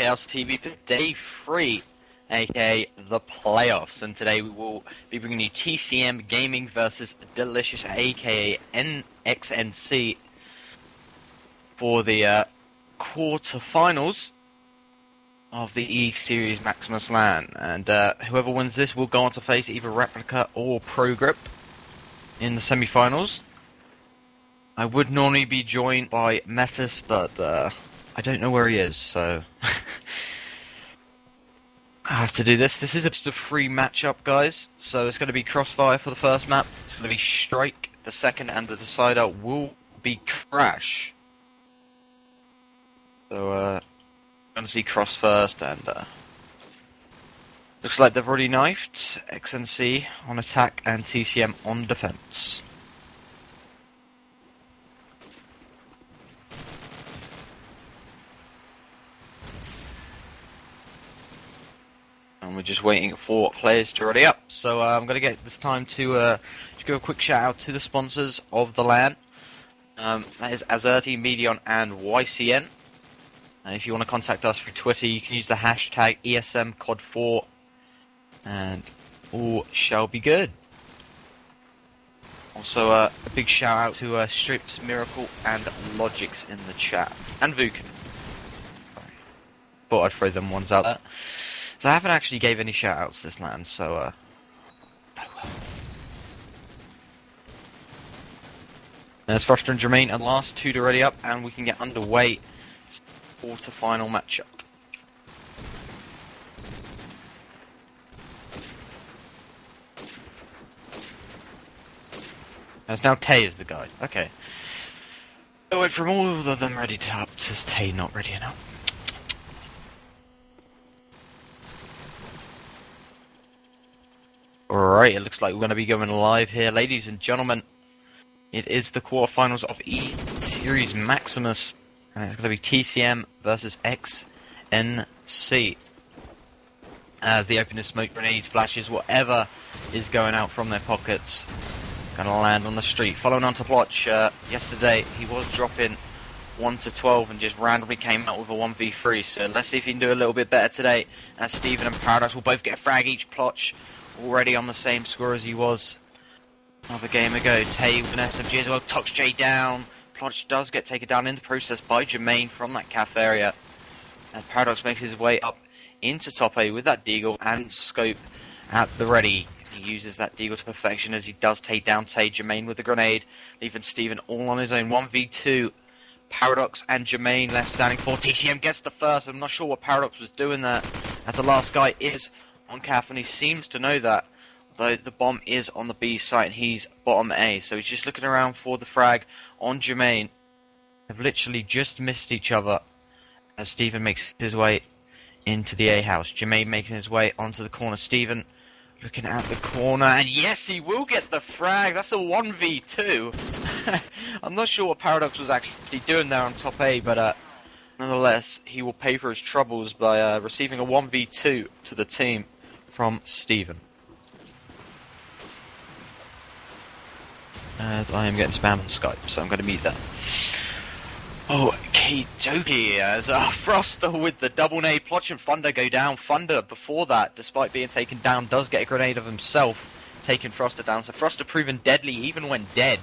Chaos TV for Day 3, aka the playoffs, and today we will be bringing you TCM-Gaming versus Delicious, aka NXNC, for the quarterfinals of the E-Series Maximus LAN, and whoever wins this will go on to face either Replica or Pro Grip in the semi-finals. I would normally be joined by Metis, but I don't know where he is, so I have to do this. This is just a free matchup, guys, so it's going to be crossfire for the first map, it's going to be strike the second, and the decider will be crash. So I'm going to see cross first, and looks like they've already knifed XNC on attack and TCM on defense. And we're just waiting for players to ready up. So I'm going to get this time to just give a quick shout out to the sponsors of the LAN. That is Azerty, Medion, and YCN. If you want to contact us through Twitter, you can use the hashtag ESMCOD4, and all shall be good. Also, a big shout out to Strips, Miracle, and Logix in the chat, and Vukan. Thought I'd throw them ones out there. So I haven't actually gave any shout outs this LAN, so oh well. There's Froster and Jermaine and last two to ready up, and we can get underway. Quarter-final matchup. As now Tay is the guy. Okay. I went from all of them ready to up to Tay not ready enough. Alright, it looks like we're going to be going live here, ladies and gentlemen. It is the quarterfinals of E-Series Maximus, and it's going to be TCM versus XNC. As the opener smoke grenades, flashes, whatever is going out from their pockets, going to land on the street. Following on to Plotch, yesterday he was dropping 1 to 12 and just randomly came out with a 1v3, so let's see if he can do a little bit better today. As Steven and Paradox will both get a frag each. Plotch already on the same score as he was another game ago. Tay with an SMG as well, tucks Jay down. Plotch does get taken down in the process by Jermaine from that calf area. And Paradox makes his way up into top A with that deagle and scope at the ready. He uses that deagle to perfection as he does take down Tay. Jermaine with the grenade, leaving Steven all on his own. 1v2. Paradox and Jermaine left standing for. TCM gets the first. I'm not sure what Paradox was doing there, as the last guy is on calf, and he seems to know that. Though the bomb is on the B site and he's bottom A, so he's just looking around for the frag on Jermaine. They've literally just missed each other as Steven makes his way into the A house. Jermaine making his way onto the corner. Steven looking at the corner, and yes, he will get the frag. That's a 1v2. I'm not sure what Paradox was actually doing there on top A, but nonetheless, he will pay for his troubles by receiving a 1v2 to the team from Steven. As I am getting spam on Skype, so I'm going to mute that. Okay, dokie, as Froster with the double nade. Plotch and Thunder go down. Thunder, before that, despite being taken down, does get a grenade of himself, taking Froster down. So Froster proven deadly even when dead.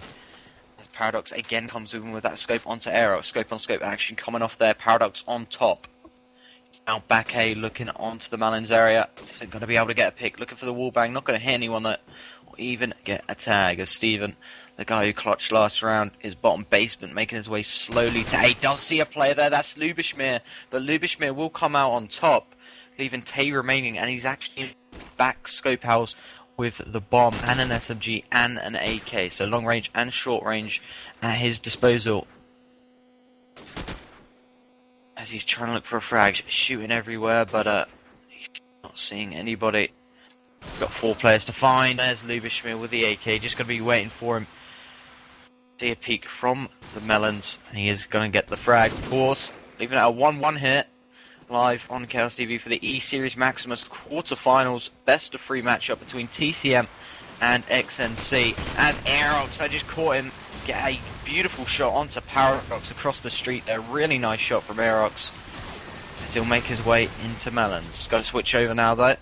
As Paradox again comes in with that scope onto Aero. Scope on scope action coming off there. Paradox on top. Now back A, looking onto the Malins area. Isn't going to be able to get a pick. Looking for the wall bang. Not going to hit anyone that or even get a tag. As Steven, the guy who clutched last round, is bottom basement, making his way slowly to A. Does see a player there. That's Lubishmir. But Lubishmir will come out on top, leaving Tay remaining. And he's actually back scope house with the bomb and an SMG and an AK. So long range and short range at his disposal. As he's trying to look for a frag, shooting everywhere, but he's not seeing anybody. Got 4 players to find. There's Lubishmir with the AK, just going to be waiting for him. See a peek from the Melons, and he is going to get the frag, of course. Leaving it a 1-1 hit. Live on Chaos TV for the E-Series Maximus quarterfinals, best of 3 matchup between TCM and XNC. As Aerox, I just caught him get a beautiful shot onto Paradox across the street there. Really nice shot from Aerox. as he'll make his way into Melons. Got to switch over now though.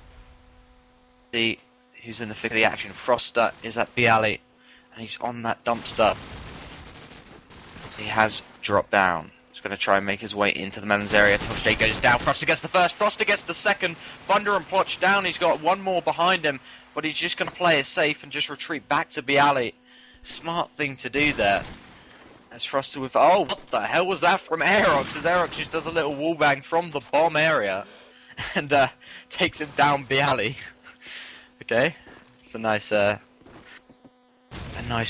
See who's in the thick of the action. Froster is at Bialy, and he's on that dumpster. He has dropped down. He's going to try and make his way into the Melons area. Tosh goes down. Froster gets the first. Froster gets the second. Thunder and Plotch down. He's got one more behind him, but he's just going to play it safe and just retreat back to Bialy. Smart thing to do there. As Froster with... Oh, what the hell was that from Aerox? As Aerox just does a little wallbang from the bomb area and takes him down Bialy. Okay. It's a nice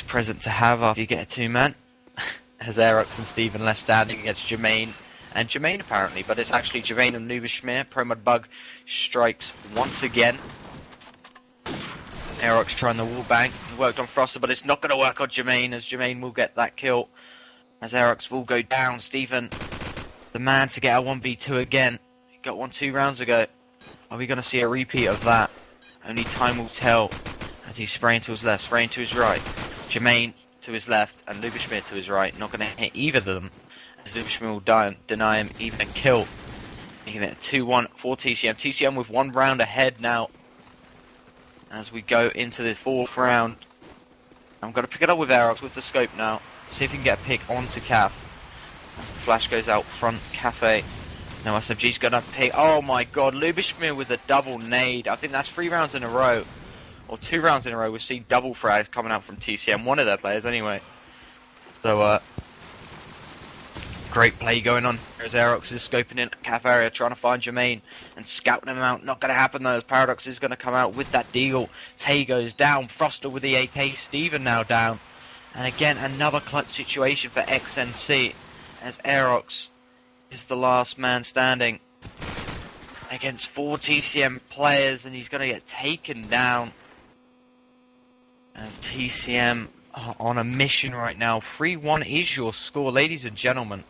present to have after you get a two-man. As Aerox and Steven left standing against Jermaine and Jermaine apparently, but it's actually Jermaine and Nubishmir. Promod Bug strikes once again. Aerox trying the wallbang. He worked on Froster, but it's not going to work on Jermaine, as Jermaine will get that kill. As Aerox will go down. Steven, the man to get a 1v2 again. He got one 2 rounds ago. Are we going to see a repeat of that? Only time will tell. As he's spraying to his left, spraying to his right. Jermaine to his left and Lubishmir to his right. Not going to hit either of them, as Lubishmir will deny him even a kill. Making it a 2-1 for TCM. TCM with 1 round ahead now. As we go into this 4th round. I'm going to pick it up with Aerox with the scope now. See if we can get a pick onto Caf. As the flash goes out front, Cafe. Now SMG's going to pick. Oh my god, Lubishmir with a double nade. I think that's 3 rounds in a row. Or 2 rounds in a row, we've seen double frags coming out from TCM, one of their players anyway. So, great play going on. There's Aerox is scoping in Caf area, trying to find Jermaine and scouting him out. Not going to happen though, as Paradox is going to come out with that deagle. Tay goes down, Froster with the AK, Steven now down. And again, another clutch situation for XNC, as Aerox is the last man standing against 4 TCM players, and he's going to get taken down. As TCM are on a mission right now. 3-1 is your score, ladies and gentlemen.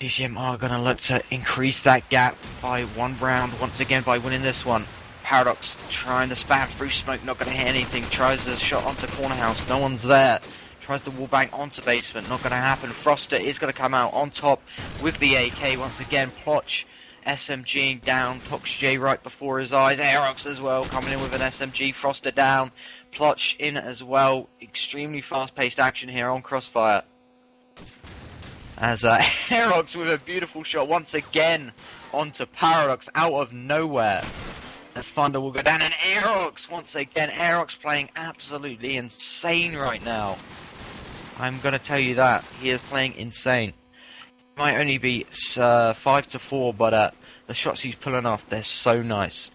TCM are going to look to increase that gap by 1 round once again by winning this one. Paradox trying to spam through smoke, not going to hit anything. Tries a shot onto corner house, no one's there. Tries the wallbang onto basement, not going to happen. Froster is going to come out on top with the AK once again. Plotch SMGing down, Tox J right before his eyes. Aerox as well coming in with an SMG. Froster down, Plotch in as well. Extremely fast-paced action here on Crossfire. As Aerox with a beautiful shot once again onto Paradox out of nowhere. As Thunder will go down, and Aerox once again. Aerox playing absolutely insane right now. I'm going to tell you that. He is playing insane. Might only be 5-4, but the shots he's pulling off, they're so nice.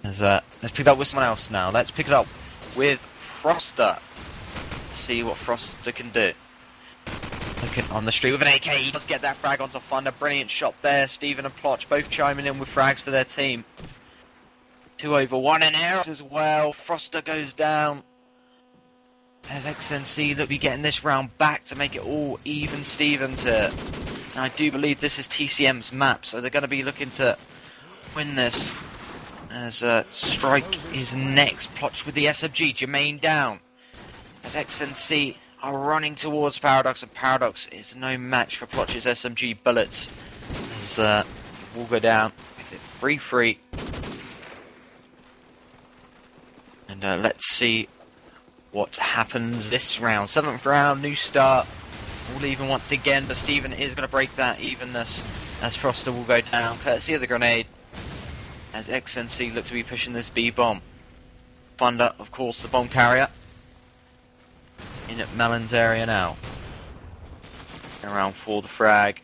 As, let's pick it up with someone else now. Let's pick it up with Froster. See what Froster can do. Looking on the street with an AK. He does get that frag onto Thunder. Brilliant shot there. Steven and Plotch both chiming in with frags for their team. 2-over-1 and Aerox as well. Froster goes down. As XNC look be getting this round back to make it all even Stevens here. And I do believe this is TCM's map, so they're going to be looking to win this. As Strike is next. Plotch with the SMG. Jermaine down. As XNC are running towards Paradox, and Paradox is no match for Plotch's SMG bullets. As will go down. 3-3. And let's see what happens this round. 7th round, new start. All even once again, but Steven is going to break that evenness as Froster will go down, courtesy of the grenade. As XNC look to be pushing this B-bomb. Thunder, of course, the bomb carrier. In at Melon's area now. Around for the frag.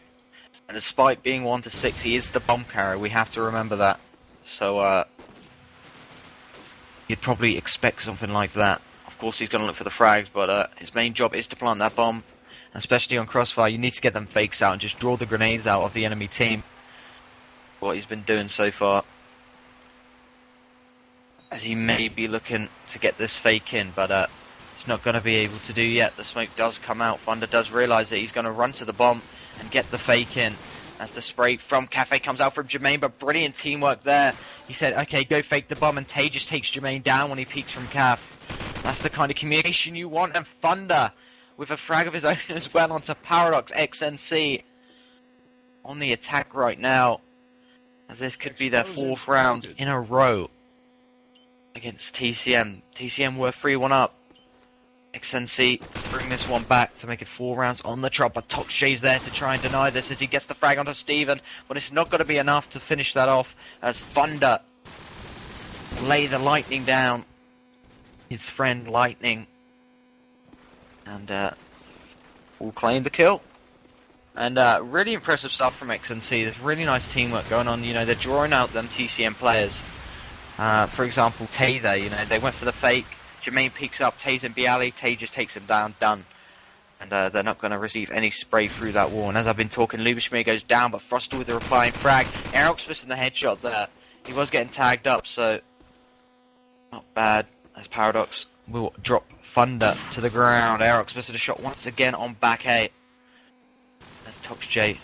And despite being 1-6, he is the bomb carrier. We have to remember that. So, you'd probably expect something like that. Of course, he's going to look for the frags, but his main job is to plant that bomb. Especially on Crossfire, you need to get them fakes out and just draw the grenades out of the enemy team. What he's been doing so far. As he may be looking to get this fake in, but he's not going to be able to do yet. The smoke does come out. Thunder does realise that he's going to run to the bomb and get the fake in. As the spray from Cafe comes out from Jermaine, but brilliant teamwork there. He said, okay, go fake the bomb, and Tay just takes Jermaine down when he peeks from Caf. That's the kind of communication you want, and Thunder with a frag of his own as well onto Paradox XNC. on the attack right now, as this could be their 4th round in a row against TCM. TCM were 3-1 up. XNC bring this one back to make it 4 rounds on the trot, but ToxJ's there to try and deny this as he gets the frag onto Steven, but it's not going to be enough to finish that off as Thunder lay the lightning down. His friend Lightning, and will claim the kill. And really impressive stuff from XNC. There's really nice teamwork going on. You know, they're drawing out them TCM players. For example, Tay there, you know, they went for the fake. Jermaine peeks up, Tay's in Bialy, Tay just takes him down, done. And they're not going to receive any spray through that wall. And as I've been talking, Lubishmir goes down, but Froster with the replying frag. Aerox missing the headshot there. He was getting tagged up, so not bad. As Paradox will drop Thunder to the ground. Aerox missing a shot once again on back 8. As ToxJ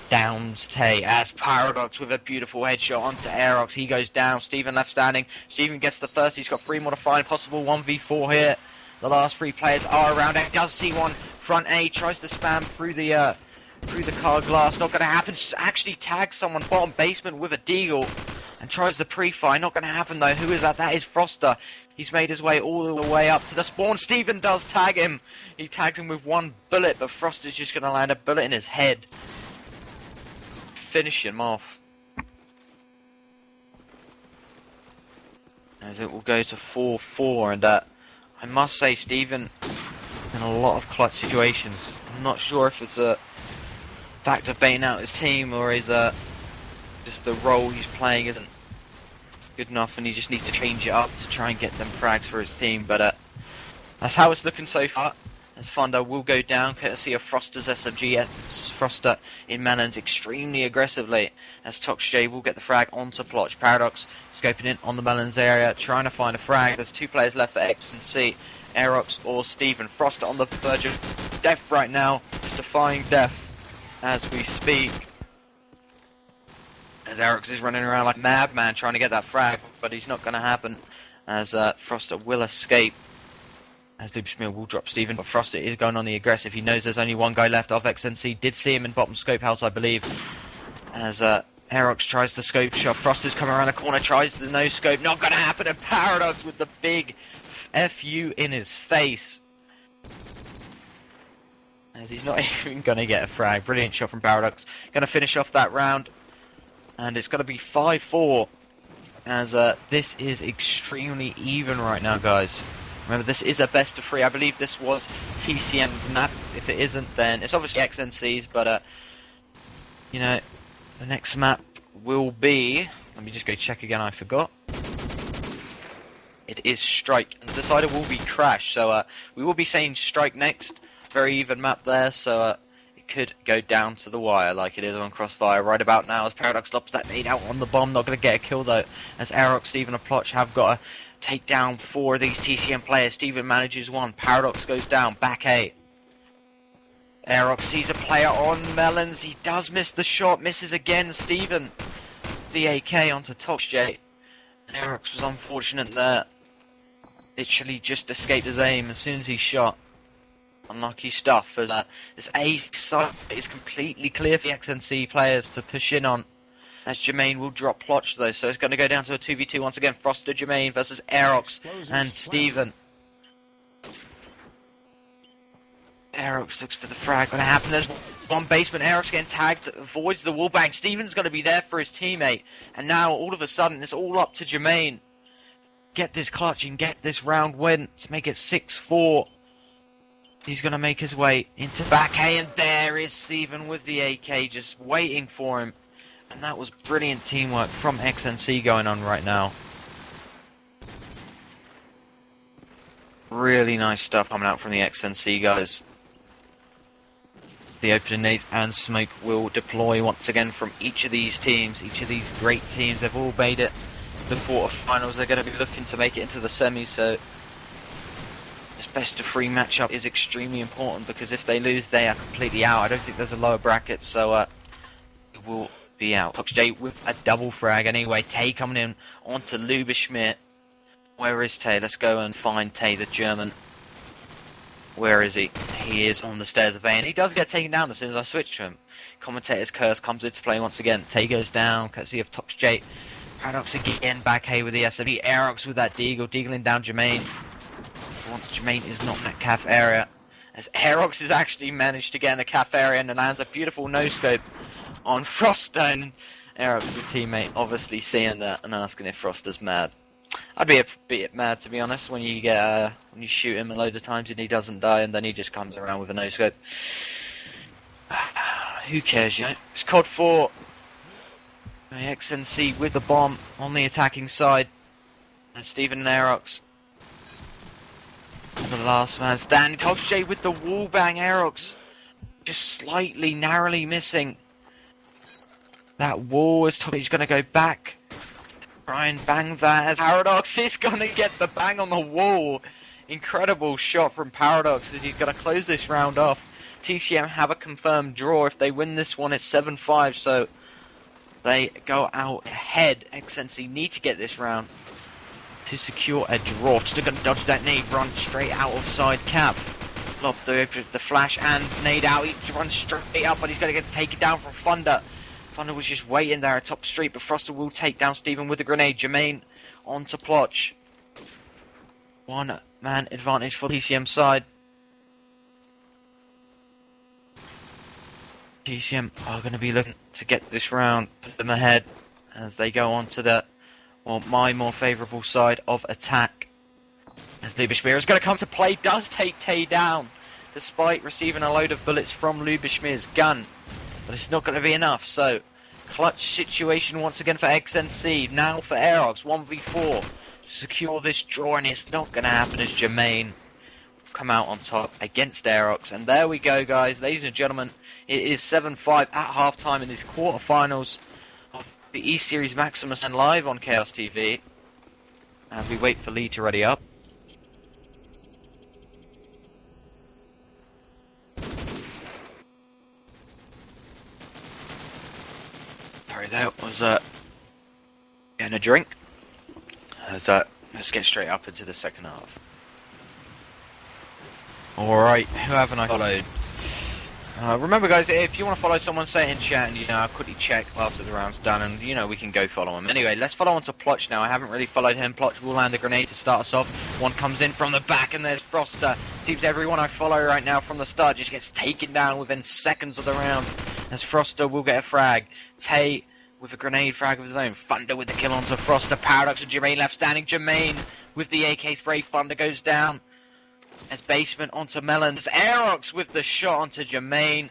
downs Tay, as Paradox with a beautiful headshot onto Aerox. He goes down. Steven left standing. Steven gets the first. He's got 3 more to find. Possible 1v4 here. The last 3 players are around. He does see one. Front A tries to spam through the car glass. Not going to happen. Actually tags someone bottom basement with a deagle and tries the pre-fire. Not going to happen though. Who is that? That is Froster. He's made his way all the way up to the spawn. Steven does tag him. He tags him with 1 bullet, but Froster's just going to land a bullet in his head. Finish him off. As it will go to 4-4, and I must say, Steven in a lot of clutch situations. I'm not sure if it's a fact of baiting out his team, or is just the role he's playing isn't good enough, and he just needs to change it up to try and get them frags for his team. But that's how it's looking so far. As Thunder will go down, courtesy of Froster's SMG. Froster in Melons extremely aggressively, as ToxJ will get the frag onto Plotch. Paradox scoping in on the Melons area, trying to find a frag. There's 2 players left for X and C, Aerox or Steven. Froster on the verge of death right now, just defying death as we speak. As Aerox is running around like a madman trying to get that frag, but he's not going to happen, as Froster will escape. As Lubishmir will drop Steven, but Froster is going on the aggressive. He knows there's only 1 guy left of XNC. Did see him in bottom scope house, I believe. As Aerox tries the scope shot. Froster's coming around the corner, tries the no scope. Not going to happen. And Paradox with the big FU in his face. As he's not even going to get a frag. Brilliant shot from Paradox. Going to finish off that round. And it's going to be 5-4. As this is extremely even right now, guys. Remember, this is a best of 3. I believe this was TCM's map. If it isn't, then it's obviously XNC's, but, you know, the next map will be... Let me just go check again, I forgot. It is Strike, and the decider will be Crash, so we will be saying Strike next. Very even map there, so it could go down to the wire like it is on Crossfire right about now, as Paradox stops that nade out on the bomb. Not going to get a kill, though, as Aerox, Steven, and Plotch have got to take down 4 of these TCM players. Steven manages 1. Paradox goes down. Back 8. Aerox sees a player on Melons. He does miss the shot. Misses again. Steven. The AK onto ToxJ. And Aerox was unfortunate there. Literally just escaped his aim as soon as he shot. Unlucky stuff, as this A side is completely clear for the XNC players to push in on. As Jermaine will drop Plotch though, so it's going to go down to a 2v2 once again. Froster, Jermaine versus Aerox and Steven. Aerox looks for the frag. Going to happen. There's 1 basement. Aerox getting tagged, avoids the wallbang. Steven's going to be there for his teammate. And now all of a sudden it's all up to Jermaine. Get this clutch and get this round win to make it 6-4. He's going to make his way into back A, and there is Steven with the AK just waiting for him. And that was brilliant teamwork from XNC going on right now. Really nice stuff coming out from the XNC guys. The opening nades and smoke will deploy once again from each of these teams. Each of these great teams, they've all made it to the quarterfinals. They're going to be looking to make it into the semis, so this best of 3 matchup is extremely important, because if they lose, they are completely out. I don't think there's a lower bracket, so it will be out. ToxJ with a double frag anyway. Tay coming in onto Lubishmir. Where is Tay? Let's go and find Tay, the German. Where is he? He is on the stairs of A, and he does get taken down as soon as I switch to him. Commentator's curse comes into play once again. Tay goes down, courtesy of Tox J. Paradox again, back A with the SME. Aerox with that Deagle, deagling down Jermaine. Once Jermaine is not in that calf area, as Aerox has actually managed to get in the calf area and lands a beautiful no-scope on Froststone. Aerox's teammate obviously seeing that and asking if Froster's mad. I'd be a bit mad, to be honest, when you get when you shoot him a load of times and he doesn't die, and then he just comes around with a no-scope. Who cares, you know? It's COD 4. XNC with the bomb on the attacking side. And Stephen and Aerox. The last man standing. Tox J with the wall bang. Aerox just slightly, narrowly missing that wall as Tox J's going to go back. Try and bang that as Paradox is going to get the bang on the wall. Incredible shot from Paradox as he's going to close this round off. TCM have a confirmed draw. If they win this one, it's 7-5, so they go out ahead. XNC need to get this round to secure a draw. Still going to dodge that nade, run straight out of side cap. Lob the flash and nade out. He runs straight up, but he's going to get taken down from Thunder. Thunder was just waiting there atop street, but Froster will take down Steven with a grenade. Jermaine onto Plotch. One man advantage for the TCM side. TCM are going to be looking to get this round, put them ahead as they go on to the, well, my more favourable side of attack. As Lubishmir is going to come to play, does take Tay down, despite receiving a load of bullets from Lubishmir's gun. But it's not going to be enough, so clutch situation once again for XNC. Now for Aerox, 1v4 to secure this draw, and it's not going to happen as Jermaine come out on top against Aerox. And there we go, guys, ladies and gentlemen. It is 7-5 at halftime in these quarterfinals of the E-Series Maximus and live on Chaos TV. And we wait for Lee to ready up. Sorry, that was getting a drink. Let's get straight up into the second half. Alright, who haven't I followed? Remember, guys, if you want to follow someone, say it in chat, and I'll quickly check after the round's done, and we can go follow him. Anyway, let's follow on to Plotch now. I haven't really followed him. Plotch will land a grenade to start us off. One comes in from the back, and there's Froster. Seems everyone I follow right now from the start just gets taken down within seconds of the round, as Froster will get a frag. Tay with a grenade frag of his own. Thunder with the kill onto Froster. Paradox and Jermaine left standing. Jermaine with the AK spray. Thunder goes down. As Basement onto Melons. Aerox with the shot onto Jermaine,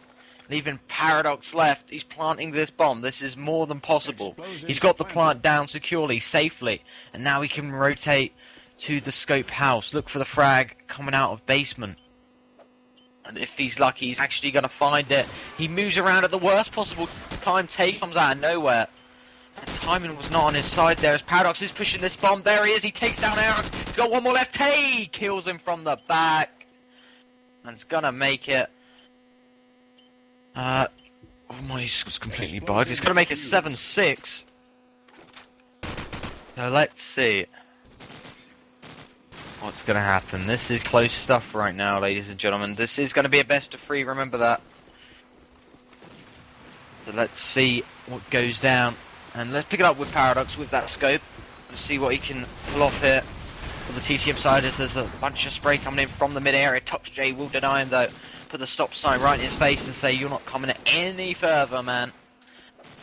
leaving Paradox left. He's planting this bomb. This is more than possible. He's got the plant down securely, safely, and now he can rotate to the scope house. Look for the frag coming out of Basement. And if he's lucky, he's actually going to find it. He moves around at the worst possible time. Tay comes out of nowhere. And timing was not on his side there as Paradox is pushing this bomb. There he is. He takes down Aerox. He's got one more left. Tay kills him from the back. And it's going to make it. Oh my, it's completely bugged. It's going to make it 7-6. So let's see what's going to happen. This is close stuff right now, ladies and gentlemen. This is going to be a best of 3. Remember that. So let's see what goes down. And let's pick it up with Paradox with that scope and see what he can pull off here. For the TCM side, as there's a bunch of spray coming in from the mid-area. Tox J will deny him though. Put the stop sign right in his face and say, you're not coming any further, man.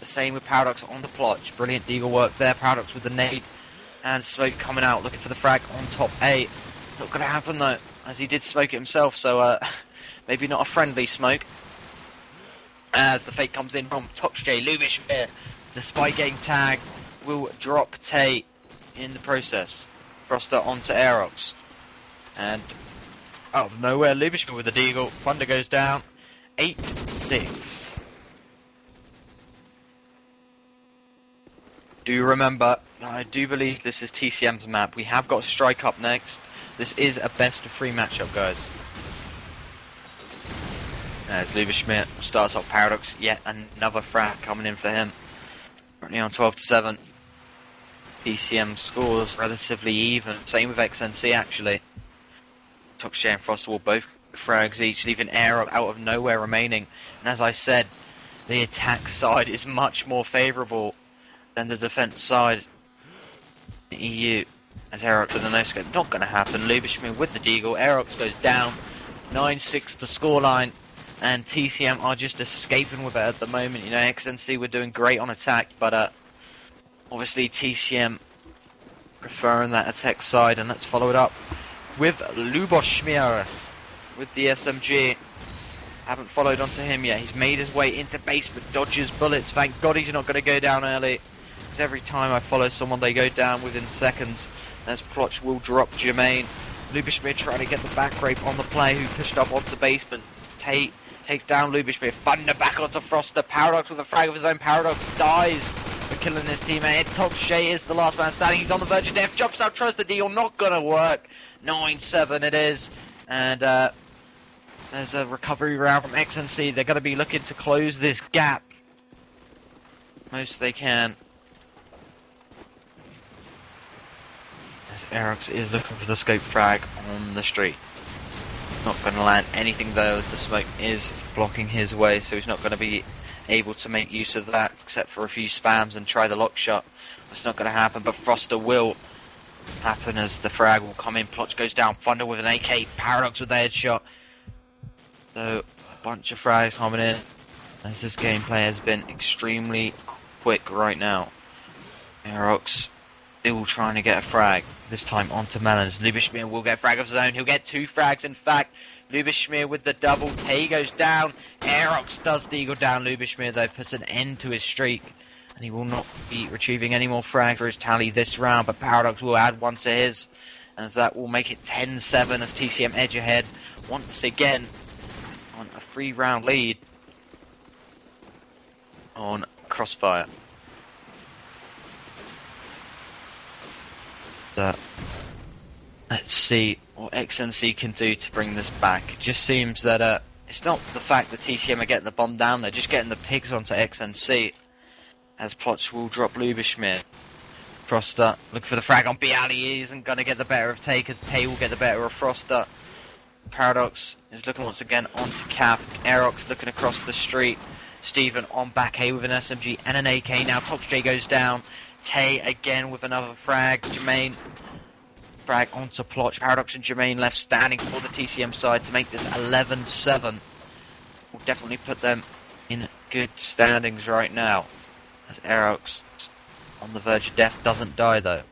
The same with Paradox on the Plotch. Brilliant deagle work there. Paradox with the nade and smoke coming out, looking for the frag on top A. Not going to happen though, as he did smoke it himself, so maybe not a friendly smoke. As the fake comes in from Tox J. Lubish, despite getting tagged, will drop Tay in the process. Froster onto Aerox. And out of nowhere, Lubishka with the deagle. Thunder goes down. 8-6. Do remember, I do believe this is TCM's map. We have got Strike up next. This is a best of 3 matchup, guys. There's Lubishmir. Starts off Paradox. Yet another frag coming in for him. Currently on 12-7. TCM scores relatively even. Same with XNC actually. Tox J and Froster will both frags each, leaving Aerox out of nowhere remaining. And as I said, the attack side is much more favourable than the defence side. The EU, as Aerox with the no-scope, not going to happen. Lubishmir with the deagle, Aerox goes down, 9-6 the scoreline, and TCM are just escaping with it at the moment. You know, XNC were doing great on attack, but obviously TCM preferring that attack side, and let's follow it up with Lubishmir with the SMG. Haven't followed onto him yet. He's made his way into base but dodges bullets. Thank God he's not going to go down early, because every time I follow someone they go down within seconds. As Plotch will drop Jermaine. Lubishmir trying to get the back rape on the player who pushed up onto base, but Tate takes down Lubishmir. Thunder back onto Froster. Paradox with a frag of his own. Paradox dies for killing his teammate. Tokshay is the last man standing. He's on the verge of death. Jumps out, tries the deal. Not gonna work. 9-7 it is. And there's a recovery round from XNC. They're going to be looking to close this gap most they can. As Aerox is looking for the scope frag on the street. Not going to land anything though, as the smoke is blocking his way, so he's not going to be able to make use of that except for a few spams and try the lock shot. That's not going to happen, but Froster will happen as the frag will come in. Plotch goes down. Thunder with an AK. Paradox with the headshot. So a bunch of frags coming in, as this gameplay has been extremely quick right now. Aerox still trying to get a frag, this time onto Melons. Lubishmir will get a frag of his own. He'll get 2 frags in fact. Lubishmir with the double. Tay goes down. Aerox does deagle down Lubishmir though, puts an end to his streak. And he will not be retrieving any more frags for his tally this round, but Paradox will add one to his, as that will make it 10-7 as TCM edge ahead once again on a 3-round lead on Crossfire. Let's see what XNC can do to bring this back. It just seems that it's not the fact that TCM are getting the bomb down, they're just getting the pigs onto XNC. As Plotch will drop Lubishmir. Froster looking for the frag on Bialy. He isn't going to get the better of Tay, because Tay will get the better of Froster. Paradox is looking once again onto Cap. Aerox looking across the street. Steven on back A with an SMG and an AK. Now Tokshay goes down. Tay again with another frag. Jermaine frag onto Plotch. Paradox and Jermaine left standing for the TCM side to make this 11-7. Will definitely put them in good standings right now. As Aerox on the verge of death doesn't die though.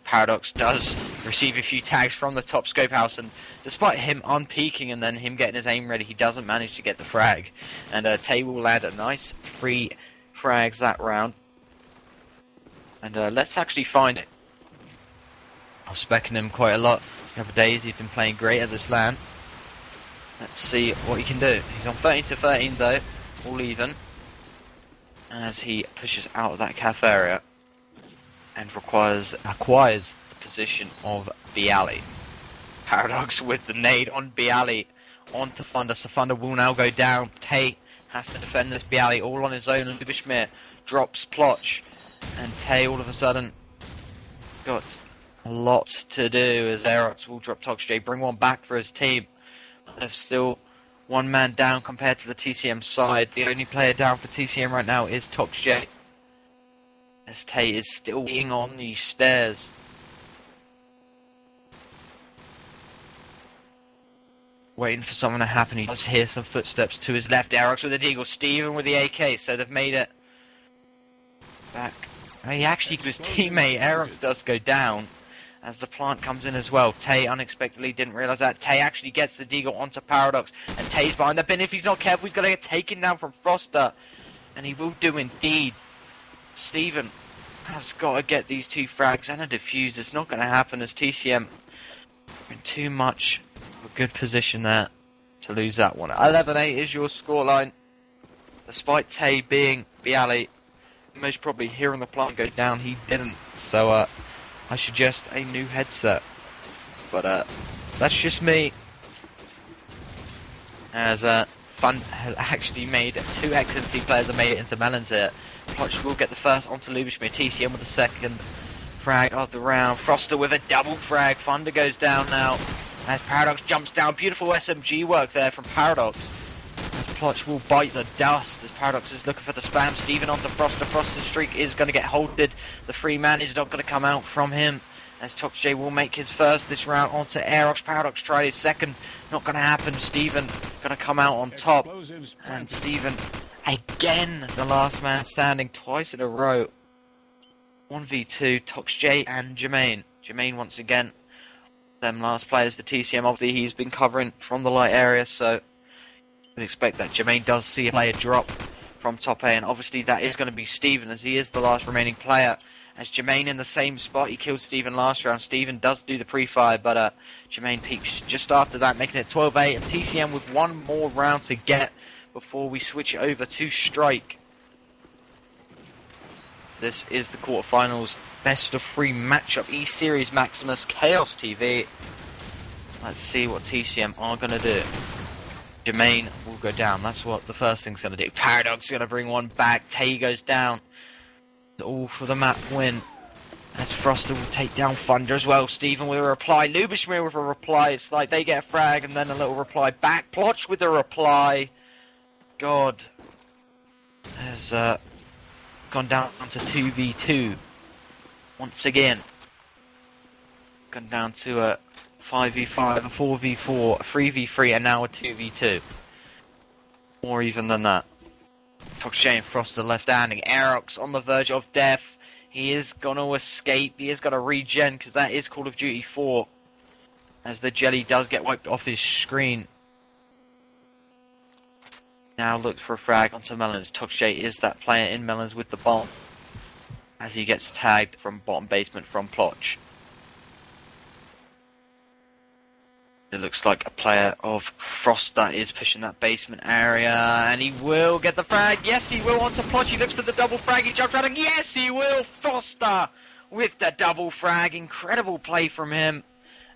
Paradox does receive a few tags from the top scope house, and despite him unpeaking and then him getting his aim ready, he doesn't manage to get the frag. And Tay will land a nice 3 frags that round. And let's actually find it. I was specking him quite a lot the other days. He's been playing great at this LAN. Let's see what he can do. He's on 13-13 though, all even, as he pushes out of that cafe area and acquires the position of Bialy. Paradox with the nade on Bialy onto Thunder, so Thunder will now go down. Tay has to defend this Bialy all on his own, and Lubishmir drops Plotch, and Tay all of a sudden got a lot to do as Aerox will drop Tokshay, bring one back for his team. There's still one man down compared to the TCM side. The only player down for TCM right now is Tokshay, as Tay is still being on these stairs. Waiting for something to happen. He does hear some footsteps to his left. Aerox with the deagle, Steven with the AK, so they've made it back. He actually, his teammate Aerox does go down as the plant comes in as well. Tay unexpectedly didn't realise that. Tay actually gets the deagle onto Paradox, and Tay's behind the bin. If he's not careful, he's going to get taken down from Froster, and he will do indeed. Steven has got to get these 2 frags and a defuse. It's not going to happen as TCM are in too much of a good position there to lose that one. 11-8 is your scoreline. Despite Tay being Bialy, most probably hearing the plant go down, he didn't. So I suggest a new headset. But that's just me. As Fun has actually made 2 XNC players have made it into Melons here. Plotch will get the first onto Lubishmir. TCM with the second frag of the round. Froster with a double frag. Thunder goes down now As Paradox jumps down, beautiful SMG work there from Paradox. As Plotch will bite the dust as Paradox is looking for the spam. Steven onto Froster. Froster's streak is going to get holded. The free man is not going to come out from him. As ToxJ will make his first this round onto Aerox. Paradox tried his second. Not going to happen. Steven going to come out on top. And Steven, again, the last man standing twice in a row. 1v2, ToxJ and Jermaine. Jermaine once again, them last players for TCM. Obviously, he's been covering from the light area, so you would expect that Jermaine does see a player drop from top A, and obviously that is going to be Steven, as he is the last remaining player. As Jermaine in the same spot, he killed Steven last round. Steven does do the pre-fire, but Jermaine peaks just after that, making it 12-8, and TCM with one more round to get before we switch it over to Strike. This is the quarterfinals best of 3 matchup, E-Series Maximus, Chaos TV. Let's see what TCM are going to do. Jermaine will go down. That's what the first thing's going to do. Paradox is going to bring one back. Tay goes down. All for the map win. As Froster will take down Thunder as well. Steven with a reply. Lubishmir with a reply. It's like they get a frag and then a little reply back. Plotch with a reply. God. Has gone down to 2v2. Once again. Gone down to a 5v5, a 4v4, a 3v3, and now a 2v2. More even than that. ToxJ and Froster left-handing. Aerox on the verge of death. He is going to escape. He is going to regen, because that is Call of Duty 4. As the jelly does get wiped off his screen. Now looks for a frag onto Melons. ToxJ is that player in Melons with the bomb. As he gets tagged from bottom basement from Plotch. It looks like a player of Froster is pushing that basement area, and he will get the frag. Yes, he will onto Plotch. He looks for the double frag. He jumps around, and yes, he will. Froster with the double frag. Incredible play from him,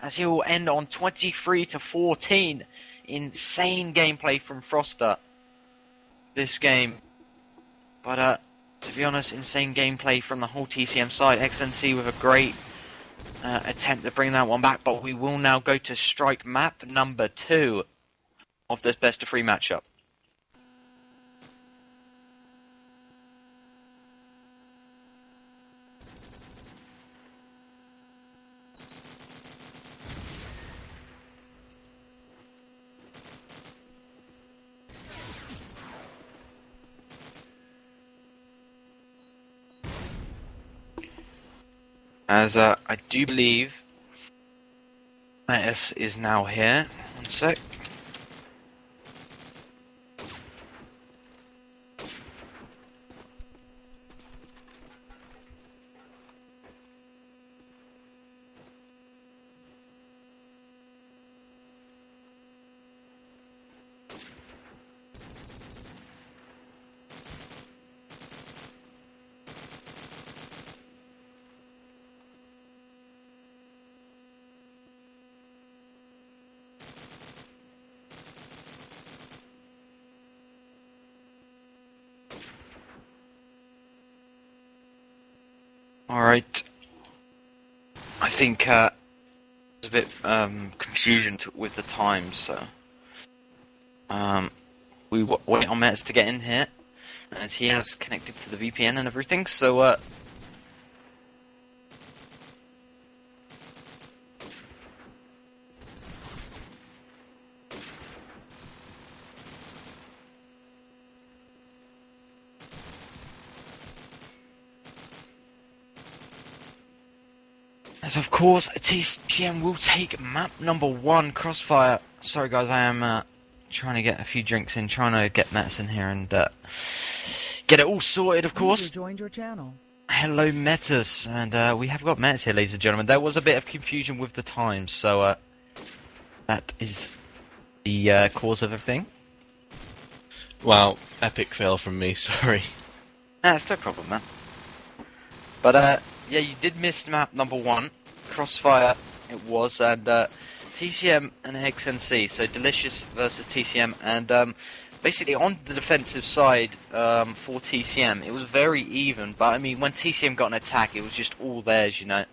as he will end on 23-14. Insane gameplay from Froster this game. But to be honest, insane gameplay from the whole TCM side. XNC with a great attempt to bring that one back, but we will now go to Strike map number 2 of this best of 3 matchup. As I do believe Metis is now here. One sec. Alright. I think there's a bit confusion with the times, so we wait on Metis to get in here, as he has connected to the VPN and everything, so as of course, TCM will take map number 1, Crossfire. Sorry guys, I am trying to get a few drinks in, trying to get Metis in here and get it all sorted, of course. Joined your channel. Hello Metis, and we have got Metis here, ladies and gentlemen. There was a bit of confusion with the times, so that is the cause of everything. Wow, epic fail from me, sorry. Nah, it's no problem, man. But yeah, you did miss map number 1, Crossfire it was, and TCM and XNC, so Delicious versus TCM, and basically on the defensive side for TCM, it was very even. But I mean, when TCM got an attack, it was just all theirs, you know.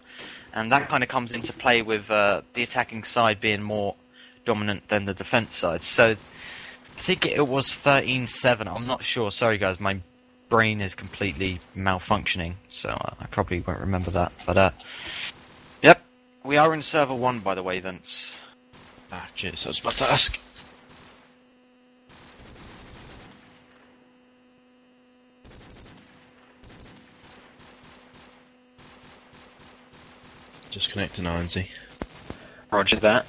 And that kind of comes into play with the attacking side being more dominant than the defense side. So I think it was 13-7. I'm not sure. Sorry, guys. My brain is completely malfunctioning, so I probably won't remember that. But yep, we are in server 1, by the way, Vince. Ah, cheers. I was about to ask. Just connecting RNZ. Roger that.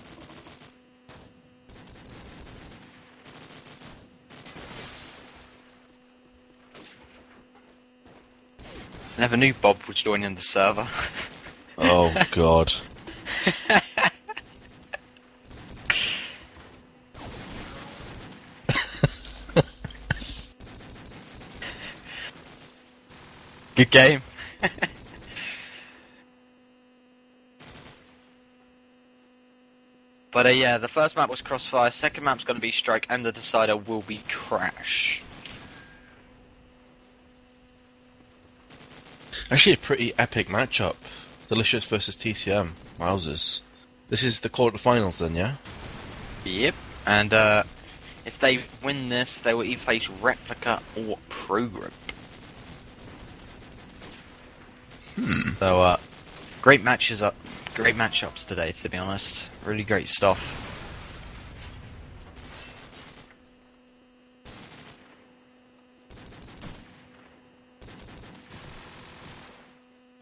Never knew Bob was joining the server. Oh god. Good game. But yeah, the first map was Crossfire, second map's going to be Strike, and the decider will be Crash. Actually, a pretty epic matchup. Delicious versus TCM. Wowzers. This is the quarterfinals then, yeah? Yep. And if they win this, they will either face Replica or Pro Group. So great matchups today, to be honest. Really great stuff.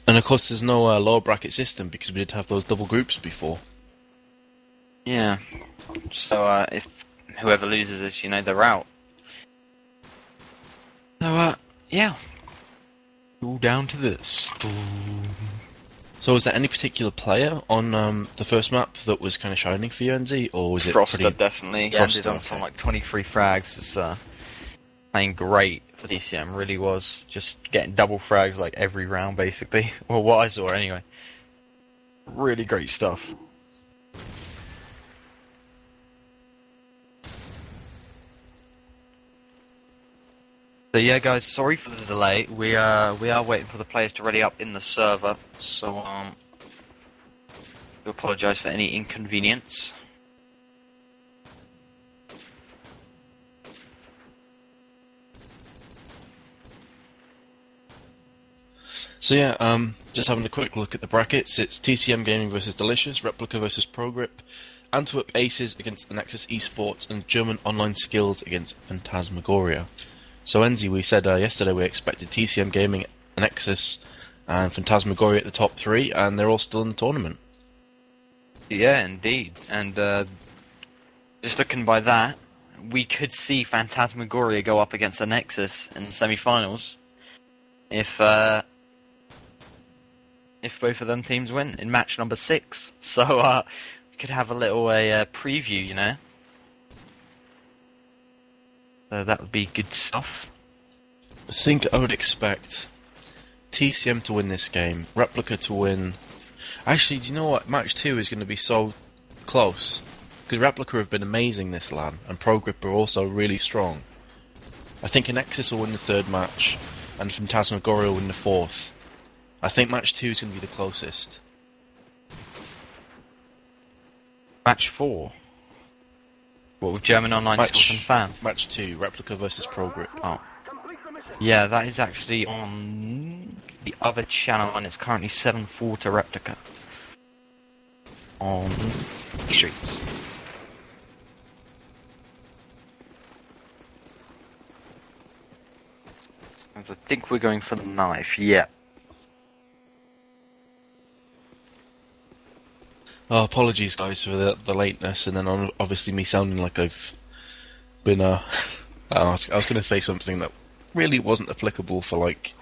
And of course there's no lower bracket system because we did have those double groups before. Yeah. So if whoever loses this, you know, they're out. So yeah. All down to this. So was there any particular player on the first map that was kind of shining for you, NZ, or was it Froster, definitely. He ended on okay. some like 23 frags. It's playing great for TCM, really was. Just getting double frags like every round, basically. Well, what I saw anyway. Really great stuff. So yeah, guys, sorry for the delay. We are waiting for the players to ready up in the server. So we apologise for any inconvenience. So yeah, just having a quick look at the brackets. It's TCM-Gaming versus Delicious, Replica versus ProGrip, Antwerp Aces against Nexus Esports, and German Online Skills against Phantasmagoria. So Enzi, we said yesterday we expected TCM-Gaming, Nexus, and Phantasmagoria at the top 3, and they're all still in the tournament. Yeah, indeed. And just looking by that, we could see Phantasmagoria go up against the Nexus in the semi-finals if both of them teams win in match number 6. So we could have a little preview, you know. So that would be good stuff. I think I would expect TCM to win this game, Replica to win. Actually, do you know what? Match 2 is going to be so close. Because Replica have been amazing this LAN, and ProGrip are also really strong. I think Nexus will win the 3rd match, and Phantasmagoria will win the 4th. I think match 2 is going to be the closest. Match 4? What, with German Online Skills and Fan? Match 2, Replica versus ProGrip. Oh. Yeah, that is actually on the other channel, and it's currently 7-4 to Replica. On Streets. I think we're going for the knife, yeah. Oh, apologies guys for the lateness, and then obviously me sounding like I've been I was going to say something that really wasn't applicable for like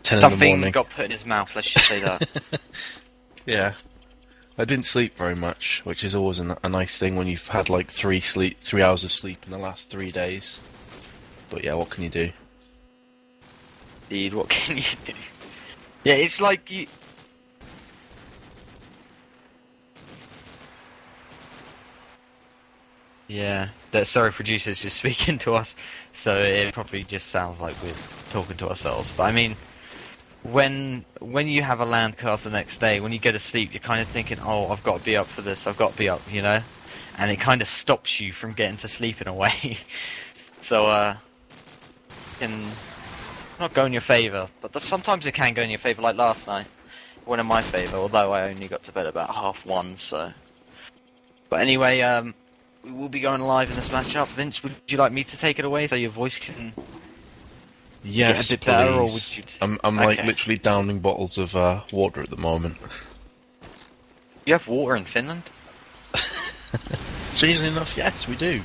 10 in the morning. Something got put in his mouth, let's just say that. Yeah. I didn't sleep very much, which is always a nice thing when you've had like 3 hours of sleep in the last 3 days. But yeah, what can you do? Indeed, what can you do? Yeah, it's like you... Yeah, that sorry producer's just speaking to us, so it probably just sounds like we're talking to ourselves. But I mean, when you have a land cast the next day, when you go to sleep, you're kind of thinking, oh, I've got to be up for this, I've got to be up, you know? And it kind of stops you from getting to sleep in a way. So, can not go in your favour, but sometimes it can go in your favour, like last night. It went in my favour, although I only got to bed about 1:30, so... But anyway, we will be going live in this matchup. Vince, would you like me to take it away so your voice can Yes, get a bit please. better, or would you... I'm Okay. like literally downing bottles of water at the moment. You have water in Finland? Strangely enough, yes, we do.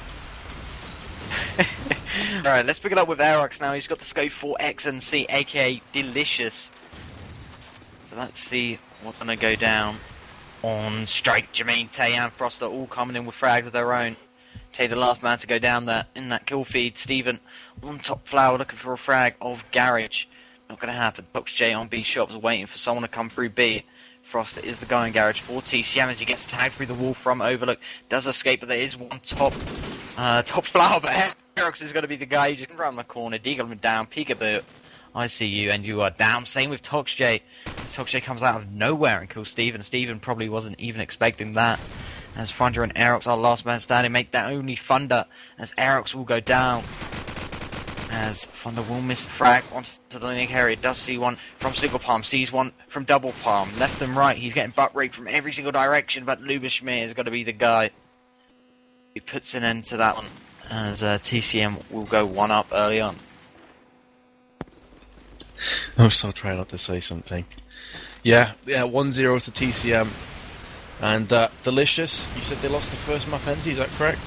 Alright, let's pick it up with Aerox now. He's got the scope for XNC, aka Delicious. Let's see what's going to go down on strike. Jermaine, Tay and Froster all coming in with frags of their own. Tay the last man to go down there in that kill feed. Steven on top flower looking for a frag of Garage. Not going to happen. Box J on B shops waiting for someone to come through B. Froster is the guy in Garage for TCM as he gets tagged through the wall from Overlook. Does escape, but there is one top flower, but Aerox is going to be the guy who just around the corner. Deagle him down, peekaboo. I see you, and you are down. Same with Toxj. Toxj comes out of nowhere and kills Steven. Steven probably wasn't even expecting that. As Thunder and Aerox are last man standing, make that only Thunder, as Aerox will go down. As Thunder will miss the frag onto the link area. Does see one from single palm, sees one from double palm. Left and right, he's getting butt raped from every single direction, but Lubishmir is going to be the guy who puts an end to that one. As TCM will go one up early on. I'm still trying not to say something. Yeah, 1-0 to TCM. And Delicious, you said they lost the first map, Enzy, is that correct?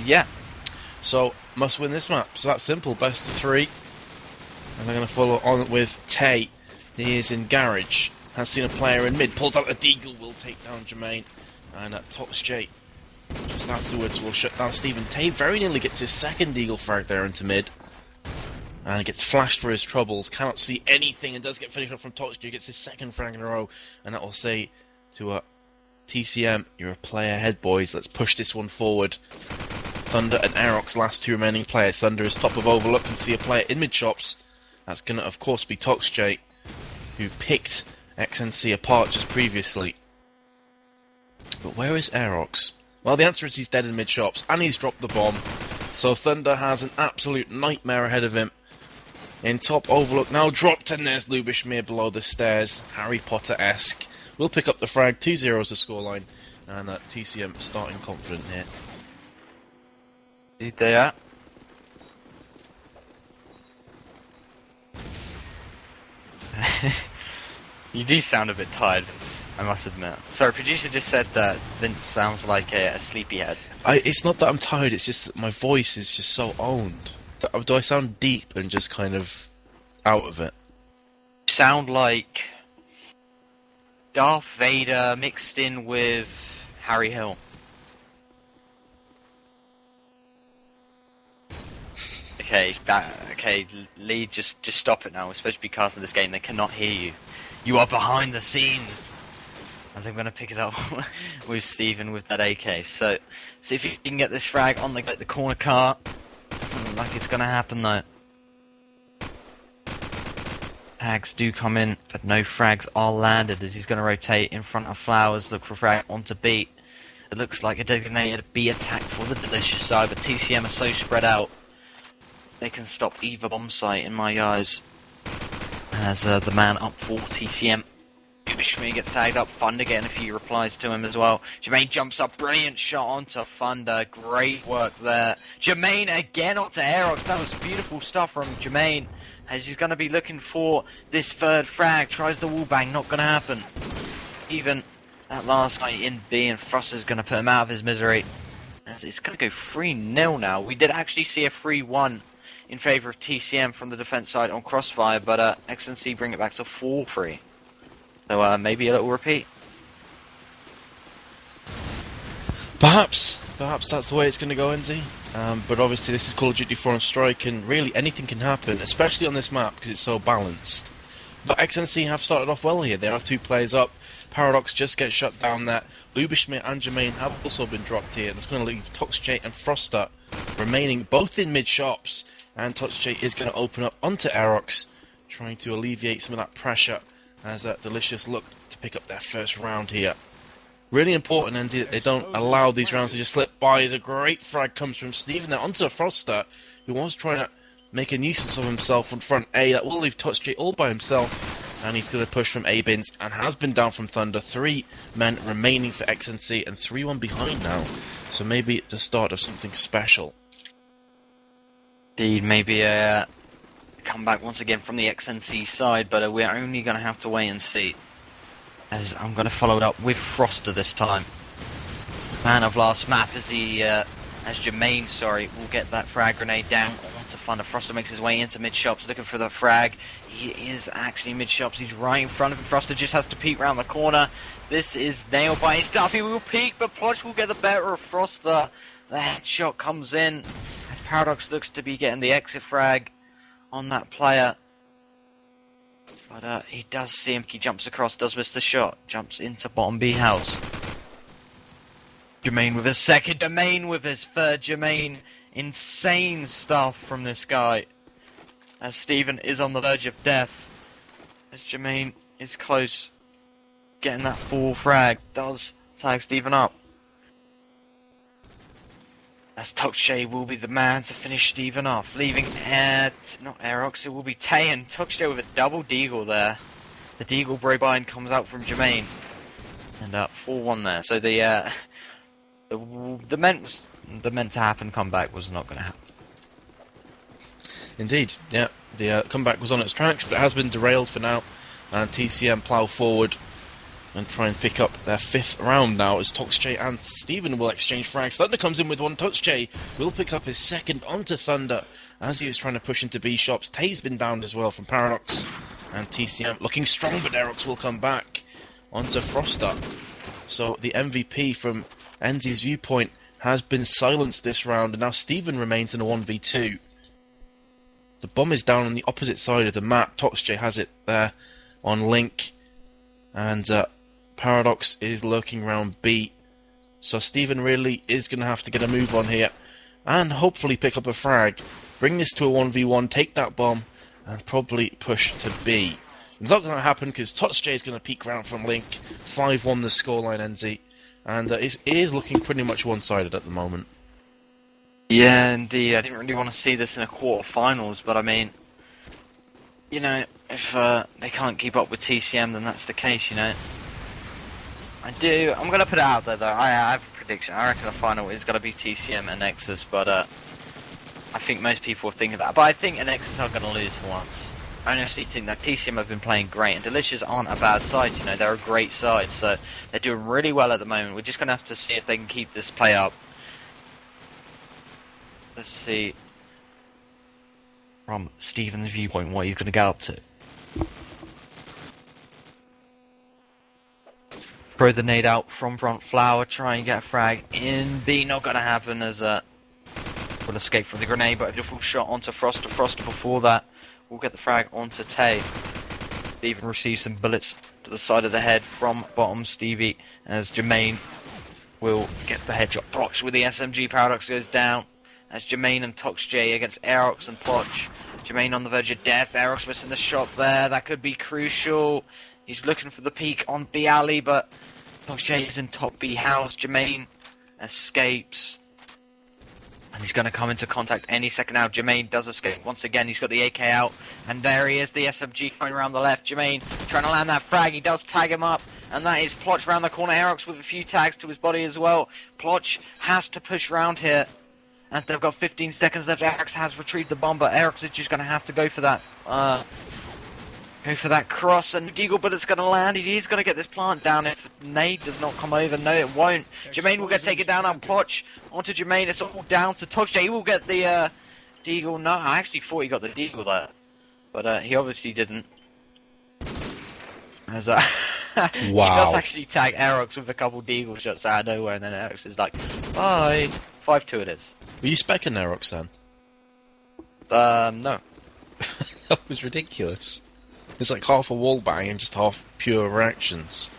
Yeah. So, must win this map. So that's simple, best of 3. And they're going to follow on with Tay. He is in Garage. Has seen a player in mid, pulls out the deagle, will take down Jermaine. And Toxj just afterwards will shut down Steven. Tay very nearly gets his second deagle frag there into mid. And gets flashed for his troubles, cannot see anything, and does get finished up from Toxj, gets his second frag in a row, and that will say to TCM, you're a player ahead, boys, let's push this one forward. Thunder and Aerox, last 2 remaining players. Thunder is top of Overlook, and see a player in mid-shops. That's going to, of course, be Toxj, who picked XNC apart just previously. But where is Aerox? Well, the answer is he's dead in mid-shops, and he's dropped the bomb. So Thunder has an absolute nightmare ahead of him. In top Overlook now dropped, and there's Lubishmir below the stairs. Harry Potter-esque. We'll pick up the frag. 2-0 is the scoreline. And TCM starting confident here. Did they are? You do sound a bit tired, Vince, I must admit. Sorry, producer just said that Vince sounds like a sleepyhead. It's not that I'm tired, it's just that my voice is just so owned. Do I sound deep and just kind of out of it? Sound like Darth Vader mixed in with Harry Hill. Okay, Lee, just stop it now. We're supposed to be casting this game. They cannot hear you. You are behind the scenes. I think I'm going to pick it up with Steven with that AK. So, see if you can get this frag on the corner car. Doesn't look like it's going to happen though. Tags do come in, but no frags are landed as he's going to rotate in front of Flowers, look for frag onto beat. It looks like a designated B attack for the Delicious side, but TCM are so spread out. They can stop either bomb site in my eyes. As the man up for TCM. Shmi gets tagged up, Thunder getting a few replies to him as well. Jermaine jumps up, brilliant shot onto Thunder, great work there. Jermaine again onto Aerox, that was beautiful stuff from Jermaine. As he's going to be looking for this third frag, tries the wall bang, not going to happen. Even that last guy in B, and Froster's going to put him out of his misery. As it's going to go 3-0 now. We did actually see a 3-1 in favour of TCM from the defence side on Crossfire, but XNC bring it back to 4-3. So maybe a little repeat. Perhaps that's the way it's going to go, Enzy. But obviously this is Call of Duty 4 on Strike, and really anything can happen, especially on this map because it's so balanced. But XNC have started off well here. They are 2 players up. Paradox just gets shut down there. Lubishmir and Jermaine have also been dropped here. That's going to leave ToxJ and Froster remaining both in mid-shops. And ToxJ is going to open up onto Aerox, trying to alleviate some of that pressure as Delicious look to pick up their first round here. Really important, NZ, that they don't allow these rounds to just slip by, as a great frag comes from Steven there onto Froster, who was trying to make a nuisance of himself on front A. That will leave ToxJ all by himself, and he's going to push from A-Bins, and has been down from Thunder. 3 men remaining for XNC, and 3-1 behind now. So maybe the start of something special. Indeed, maybe a comeback once again from the XNC side, but we're only going to have to wait and see. As I'm going to follow it up with Froster this time. Man of last map as Jermaine, will get that frag grenade down onto Thunder. Froster makes his way into mid-shops looking for the frag. He is actually mid-shops, he's right in front of him. Froster just has to peek round the corner. This is nailed by his stuff. He will peek, but Plotch will get the better of Froster. The headshot comes in as Paradox looks to be getting the exit frag on that player. But he does see him, he jumps across, does miss the shot, jumps into bottom B house. Jermaine with his second, Jermaine with his third, Jermaine. Insane stuff from this guy. As Steven is on the verge of death. As Jermaine is close. Getting that full frag, does tag Steven up. As ToxJ will be the man to finish Steven off, leaving not Aerox, it will be Tay, and ToxJ with a double deagle there. The deagle Braybind comes out from Jermaine, and 4-1 there. So the meant to happen comeback was not going to happen. Indeed, yeah, the comeback was on its tracks, but it has been derailed for now, and TCM plough forward and try and pick up their 5th round now, as ToxJ and Steven will exchange frags. Thunder comes in with one. ToxJ will pick up his second onto Thunder as he was trying to push into B shops. Tay's been downed as well from Paradox, and TCM looking strong, but Aerox will come back onto Froster. So the MVP from NZ's viewpoint has been silenced this round, and now Steven remains in a 1v2. The bomb is down on the opposite side of the map. ToxJ has it there on Link, and Paradox is lurking around B. So Steven really is going to have to get a move on here and hopefully pick up a frag, bring this to a 1v1, take that bomb, and probably push to B. It's not going to happen because ToxJ is going to peek round from Link. 5-1 the scoreline, NZ, and it is looking pretty much one-sided at the moment. Yeah, indeed. I didn't really want to see this in a quarter-finals, but I mean, you know, if they can't keep up with TCM, then that's the case, you know. I'm going to put it out there, though. I have a prediction. I reckon the final is going to be TCM and Nexus, but I think most people will think of that. But I think Nexus are going to lose once. I honestly think that TCM have been playing great, and Delicious aren't a bad side, you know. They're a great side, so they're doing really well at the moment. We're just going to have to see if they can keep this play up. Let's see from Steven's viewpoint what he's going to get up to. Throw the nade out from front flower, try and get a frag in B. Not going to happen as will escape from the grenade, but a beautiful shot onto Froster. Froster before that will get the frag onto Tay. Steven receives some bullets to the side of the head from bottom Stevie, as Jermaine will get the headshot. Plotch with the SMG. Paradox goes down as Jermaine and ToxJ against Aerox and Plotch. Jermaine on the verge of death. Aerox missing the shot there. That could be crucial. He's looking for the peak on B alley, but ToxJ is in top B house. Jermaine escapes, and he's going to come into contact any second now. Jermaine does escape once again. He's got the AK out, and there he is, the SMG coming around the left. Jermaine trying to land that frag. He does tag him up, and that is Plotch around the corner. Aerox with a few tags to his body as well. Plotch has to push around here, and they've got 15 seconds left. Aerox has retrieved the bomb, but Aerox is just going to have to go for that. Go for that cross, and Deagle Bullet's going to land. He's going to get this plant down if nade does not come over. No, it won't. Jermaine will get taken down on Plotch. Onto Jermaine. It's all down to ToxJ. He will get the Deagle. No, I actually thought he got the Deagle there, but he obviously didn't. As wow. He does actually tag Aerox with a couple Deagle shots out of nowhere, and then Aerox is like, bye. 5-2 it is. Were you specking Aerox then? No. That was ridiculous. It's like half a wall bang and just half pure reactions.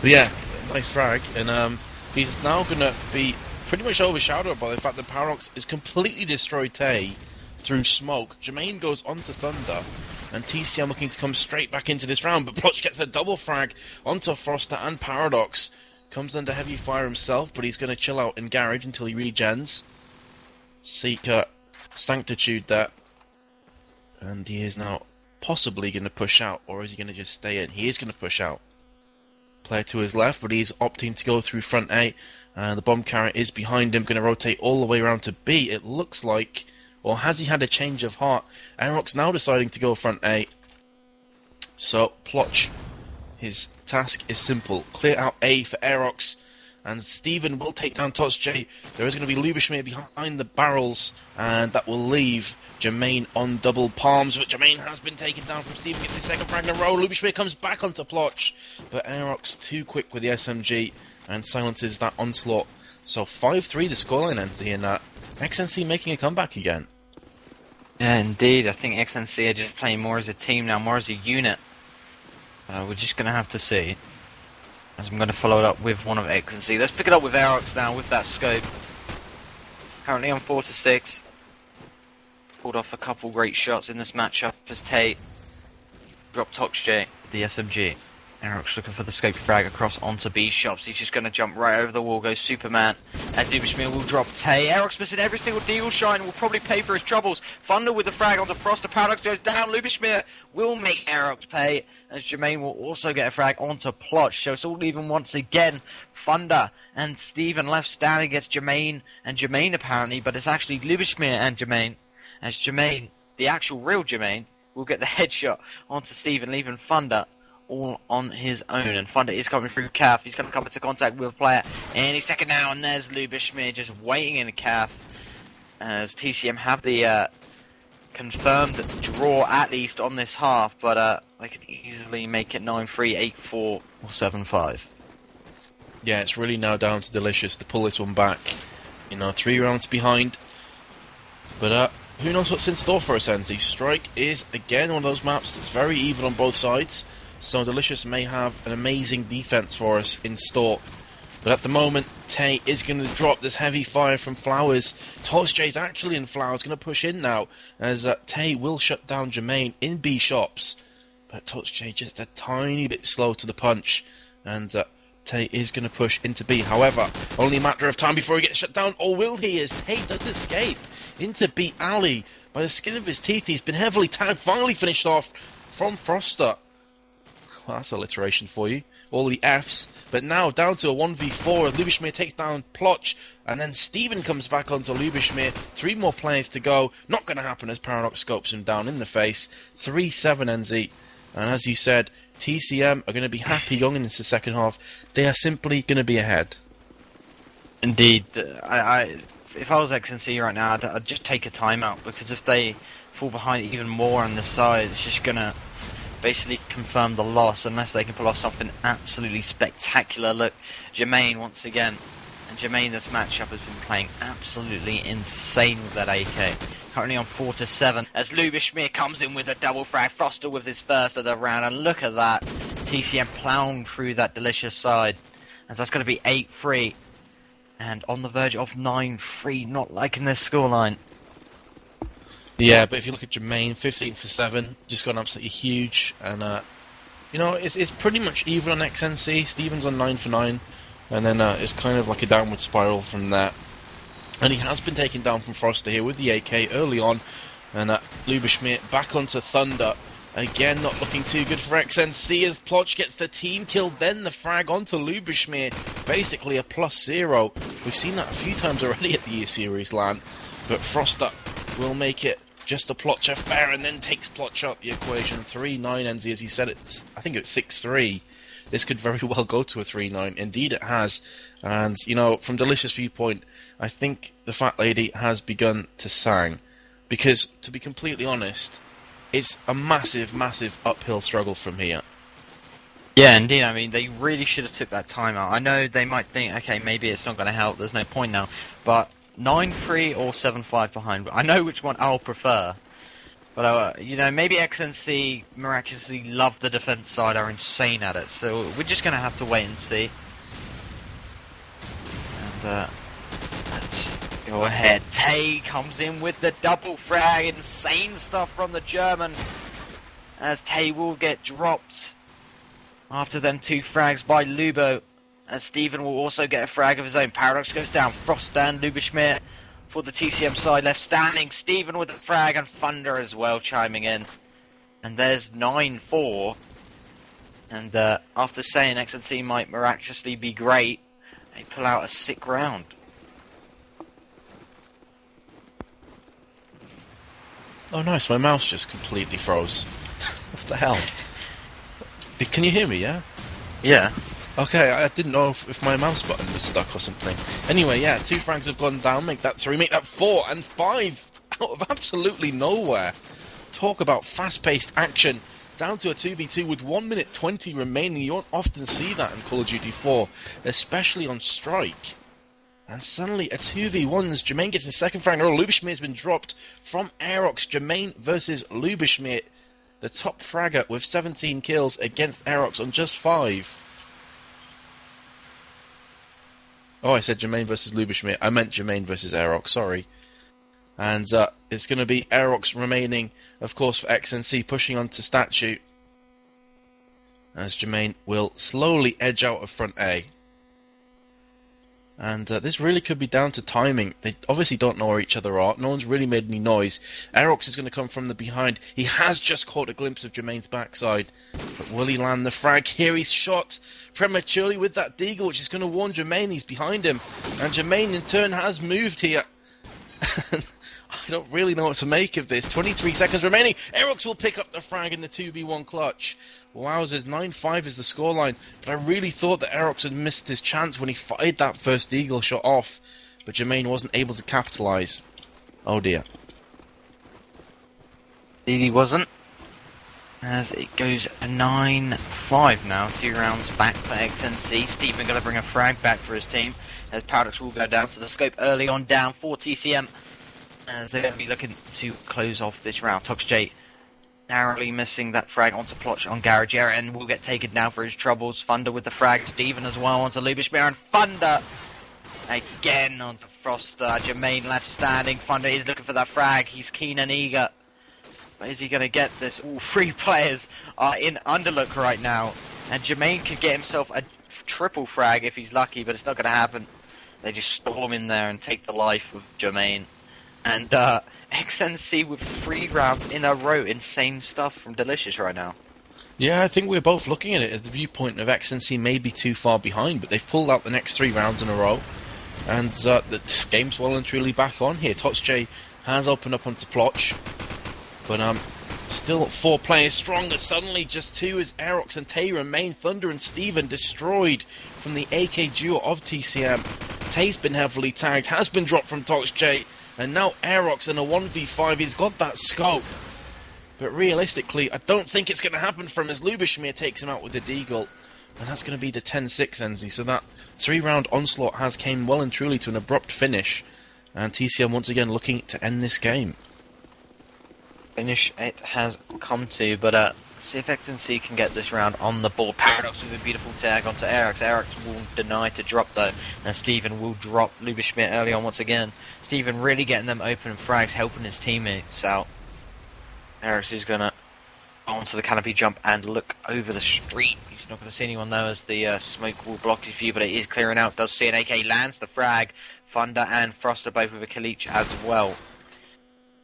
But yeah, nice frag, and he's now going to be pretty much overshadowed by the fact that Paradox is completely destroyed Tay through smoke. Jermaine goes onto Thunder, and TCM looking to come straight back into this round, but Plotch gets a double frag onto Froster and Paradox. Comes under heavy fire himself, but he's going to chill out in Garage until he regens. Seeker Sanctitude that. And he is now possibly going to push out, or is he going to just stay in? He is going to push out. Player to his left, but he's opting to go through front A. The bomb carrier is behind him, going to rotate all the way around to B, it looks like. Or has he had a change of heart? Aerox now deciding to go front A. So, Plotch, his task is simple. Clear out A for Aerox. And Steven will take down TotsJ. There is going to be Lubishmir behind the barrels. And that will leave Jermaine on double palms. But Jermaine has been taken down from Steven. Gets his second frag in a row. Lubishmir comes back onto Plotch. But Aerox too quick with the SMG. And silences that onslaught. So 5-3 the scoreline ends here. And XNC making a comeback again. Yeah, indeed. I think XNC are just playing more as a team now, more as a unit. We're just going to have to see. As I'm going to follow it up with one of XNC. Let's pick it up with Aerox now with that scope. Currently on 4-6. Pulled off a couple great shots in this matchup as Tate dropped ToxJ, the SMG. Aerox looking for the scope frag across onto B shops. He's just going to jump right over the wall, goes Superman. And Lubishmir will drop Tay. Aerox missing every single deal shine and will probably pay for his troubles. Thunder with the frag onto Froster. Paradox goes down. Lubishmir will make Aerox pay. As Jermaine will also get a frag onto Plotch. So it's all even once again. Thunder and Steven left standing against Jermaine and Jermaine apparently. But it's actually Lubishmir and Jermaine. As Jermaine, the actual real Jermaine, will get the headshot onto Steven, leaving Thunder all on his own. And Thunder is coming through Calf. He's going to come into contact with a player any second now, and there's Lubishmir just waiting in the Calf as TCM have the confirmed draw at least on this half, but they can easily make it 9-3, 8-4 or 7-5. Yeah, it's really now down to Delicious to pull this one back. 3 rounds behind. But who knows what's in store for us, NZ. Strike is again one of those maps that's very even on both sides. So Delicious may have an amazing defense for us in store. But at the moment, Tay is going to drop this heavy fire from Flowers. TotsJ's actually in Flowers, going to push in now. As Tay will shut down Jermaine in B shops. But TotsJ just a tiny bit slow to the punch. And Tay is going to push into B. However, only a matter of time before he gets shut down. Or will he, as Tay does escape into B alley. By the skin of his teeth, he's been heavily tagged. Finally finished off from Froster. Well, that's alliteration for you. All the Fs. But now down to a 1v4 as Lubishmir takes down Plotch. And then Steven comes back onto Lubishmir. 3 more players to go. Not going to happen as Paradox scopes him down in the face. 3-7 NZ. And as you said, TCM are going to be happy going into the second half. They are simply going to be ahead. Indeed. If I was XNC right now, I'd just take a timeout. Because if they fall behind even more on the side, it's just going to basically confirm the loss unless they can pull off something absolutely spectacular. Look, Jermaine once again. And Jermaine this matchup has been playing absolutely insane with that AK. Currently on 4-7 as Lubishmir comes in with a double frag. Froster with his first of the round. And look at that. TCM plowing through that Delicious side. As that's going to be 8-3. And on the verge of 9-3. Not liking this scoreline. Yeah, but if you look at Jermaine, 15 for 7, just gone absolutely huge, and it's pretty much even on XNC. Steven's on 9 for 9, and then it's kind of like a downward spiral from that. And he has been taken down from Froster here with the AK early on, and Lubishmir back onto Thunder. Again, not looking too good for XNC as Plotch gets the team kill, then the frag onto Lubishmir, basically a +0. We've seen that a few times already at the E-Series LAN, but Froster will make it just a Plotch affair and then takes Plotch up the equation. 3-9 NZ, as you said, I think it's 6-3. This could very well go to a 3-9. Indeed it has. And, from Delicious viewpoint, I think the Fat Lady has begun to sang. Because, to be completely honest, it's a massive, massive uphill struggle from here. Yeah, indeed. I mean, they really should have took that time out. I know they might think, okay, maybe it's not going to help, there's no point now. But 9-3 or 7-5 behind. I know which one I'll prefer. But, you know, maybe XNC miraculously love the defense side, are insane at it, so we're just going to have to wait and see. And, let's go ahead. Tay comes in with the double frag, insane stuff from the German, as Tay will get dropped after them 2 frags by Lubo, as Steven will also get a frag of his own. Paradox goes down, Frost and Luberschmidt for the TCM side left standing. Steven with a frag and Thunder as well chiming in. And there's 9-4. And after saying XNC might miraculously be great, they pull out a sick round. Oh nice, my mouse just completely froze. What the hell? Can you hear me, yeah? Yeah. Okay, I didn't know if my mouse button was stuck or something. Anyway, yeah, 2 frags have gone down, make that 3, make that 4, and 5 out of absolutely nowhere. Talk about fast-paced action. Down to a 2v2 with 1 minute 20 remaining. You won't often see that in Call of Duty 4, especially on Strike. And suddenly a 2v1 as Jermaine gets his second frag in a row. Luberschmidt has been dropped from Aerox. Jermaine versus Luberschmidt. The top fragger with 17 kills against Aerox on just 5. Oh, I said Jermaine versus Luberschmidt. I meant Jermaine versus Aerox, sorry. And it's going to be Aerox remaining, of course, for XNC, pushing on to Statue. As Jermaine will slowly edge out of front A. And this really could be down to timing. They obviously don't know where each other are. No one's really made any noise. Aerox is going to come from the behind. He has just caught a glimpse of Jermaine's backside. But will he land the frag? Here he's shot prematurely with that deagle, which is going to warn Jermaine he's behind him. And Jermaine in turn has moved here. I don't really know what to make of this. 23 seconds remaining. Aerox will pick up the frag in the 2v1 clutch. Wowzers, 9-5 is the scoreline, but I really thought that Aerox had missed his chance when he fired that first eagle shot off, but Jermaine wasn't able to capitalise. Oh dear. He wasn't, as it goes 9-5 now, 2 rounds back for XNC. Steven going to bring a frag back for his team, as Paradox will go down to the scope early on down for TCM, as they're going to be looking to close off this round. ToxJ narrowly missing that frag onto Plotch on Garage and will get taken down for his troubles. Thunder with the frag, Steven as well onto Luberschmidt, and Thunder again onto Froster. Jermaine left standing. Thunder is looking for that frag. He's keen and eager. But is he going to get this? All 3 players are in underlook right now. And Jermaine could get himself a triple frag if he's lucky, but it's not going to happen. They just storm in there and take the life of Jermaine. And XNC with 3 rounds in a row. Insane stuff from Delicious right now. Yeah, I think we're both looking at it at the viewpoint of XNC may be too far behind, but they've pulled out the next 3 rounds in a row. And the game's well and truly back on here. ToxJ has opened up onto Plotch. But still 4 players stronger. Suddenly just 2 as Aerox and Tay remain. Thunder and Steven destroyed from the AK duo of TCM. Tay's been heavily tagged, has been dropped from ToxJ. And now Aerox in a 1v5, he's got that scope. But realistically, I don't think it's going to happen from as Luberschmidt takes him out with the deagle. And that's going to be the 10-6, Enzi. So that 3-round onslaught has came well and truly to an abrupt finish. And TCM once again looking to end this game. Finish it has come to, but see if XNC can get this round on the board. Paradox with a beautiful tag onto Aerox. Aerox will deny to drop though, and Steven will drop Luberschmidt early on once again. Steven really getting them open frags, helping his teammates out. Aerox is gonna go onto the canopy jump and look over the street. He's not gonna see anyone though, as the smoke will block his view, but it is clearing out. Does see an AK, lands the frag. Thunder and Froster both with a kill each as well.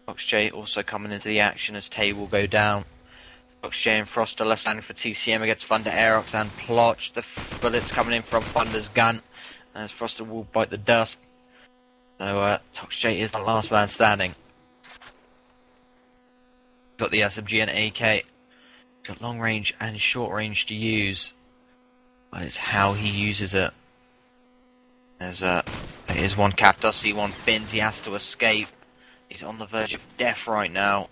ToxJ also coming into the action as Tay will go down. ToxJ and Froster left standing for TCM against Thunder, Aerox and Plotch. The bullets coming in from Thunder's gun as Froster will bite the dust. So ToxJ is the last man standing. Got the SMG and AK. Got long range and short range to use. But it's how he uses it. There's one cap, does see one fins, he has to escape. He's on the verge of death right now.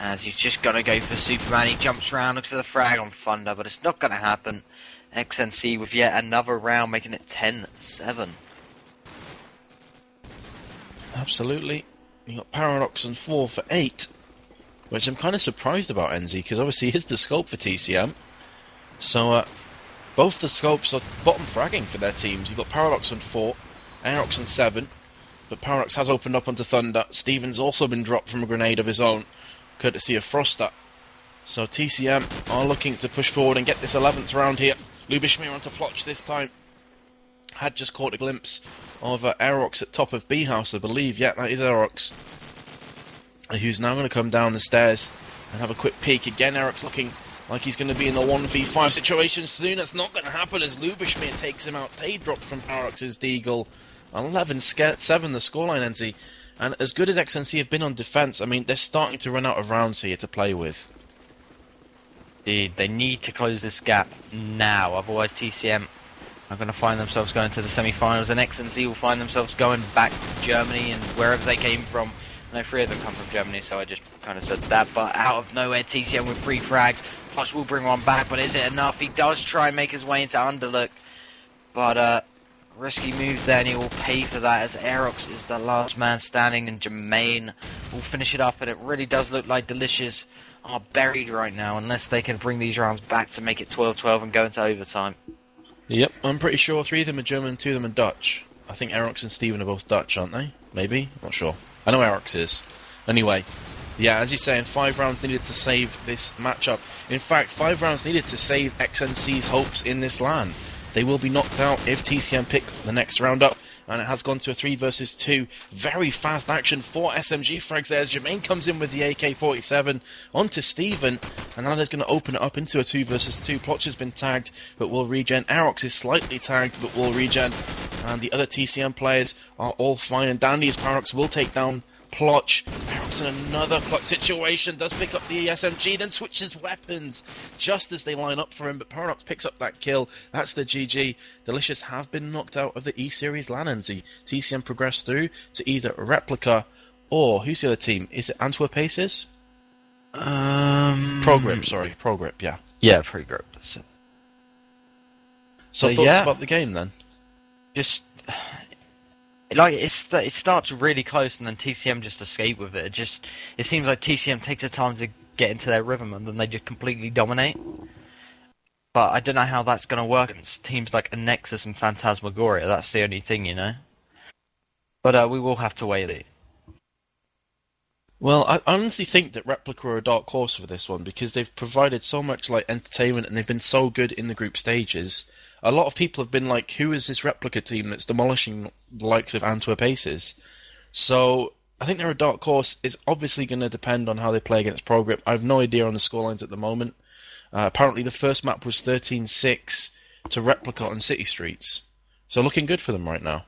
As he's just gonna go for Superman. He jumps around, looks for the frag on Thunder, but it's not gonna happen. XNC with yet another round, making it 10-7. Absolutely. You got Paradox and 4 for 8. which I'm kind of surprised about, NZ, because obviously he's the scope for TCM. So both the scopes are bottom fragging for their teams. You've got Paradox on 4, Aerox on 7, but Paradox has opened up onto Thunder. Steven's also been dropped from a grenade of his own, courtesy of Froster. So TCM are looking to push forward and get this 11th round here. Lubishmir onto Plotch this time. Had just caught a glimpse of Aerox at top of B house, I believe. Yeah, that is Aerox. Who's now going to come down the stairs and have a quick peek. Again, Aerox looking like he's going to be in a 1v5 situation soon. That's not going to happen as Lubishmir takes him out. They dropped from Paradox's Deagle. 11-7 the scoreline, NZ. And as good as XNC have been on defense, I mean, they're starting to run out of rounds here to play with. Indeed, they need to close this gap now, otherwise TCM are going to find themselves going to the semi-finals, and XNC will find themselves going back to Germany and wherever they came from. I know 3 of them come from Germany, so I just kind of said that, but out of nowhere, TCM with 3 frags, plus will bring one back, but is it enough? He does try and make his way into Underlook, but risky move there, and he will pay for that as Aerox is the last man standing, and Jermaine will finish it up, and it really does look like Delicious are buried right now, unless they can bring these rounds back to make it 12-12 and go into overtime. Yep, I'm pretty sure 3 of them are German, 2 of them are Dutch. I think Aerox and Steven are both Dutch, aren't they? Maybe? Not sure. I know Aerox is. Anyway, yeah, as you're saying, 5 rounds needed to save this matchup. In fact, 5 rounds needed to save XNC's hopes in this LAN. They will be knocked out if TCM pick the next round up, and it has gone to a 3 versus 2. Very fast action for SMG frags there as Jermaine comes in with the AK-47 onto Steven, and now there's going to open it up into a 2 versus 2. Plotch has been tagged, but will regen. Aerox is slightly tagged, but will regen. And the other TCM players are all fine and dandy as Paradox will take down Plotch. Aerox in another clutch situation, does pick up the SMG, then switches weapons just as they line up for him, but Paradox picks up that kill. That's the GG. Delicious have been knocked out of the E-Series LAN, NZ. TCM progressed through to either Replica or, who's the other team? Is it Antwerp Aces? Progrip, sorry. Progrip, yeah. Yeah, Progrip. So thoughts about the game then? Just like it starts really close and then TCM just escape with it. It seems like TCM takes the time to get into their rhythm and then they just completely dominate. But I don't know how that's going to work against teams like a Nexus and Phantasmagoria. That's the only thing, you know. But we will have to wait. Well, I honestly think that Replica are a dark horse for this one because they've provided so much like entertainment and they've been so good in the group stages. A lot of people have been like, who is this Replica team that's demolishing the likes of Antwerp Aces? So I think they're a dark horse. It's obviously going to depend on how they play against Progrip. I have no idea on the scorelines at the moment. Apparently the first map was 13-6 to Replica on City Streets. So looking good for them right now.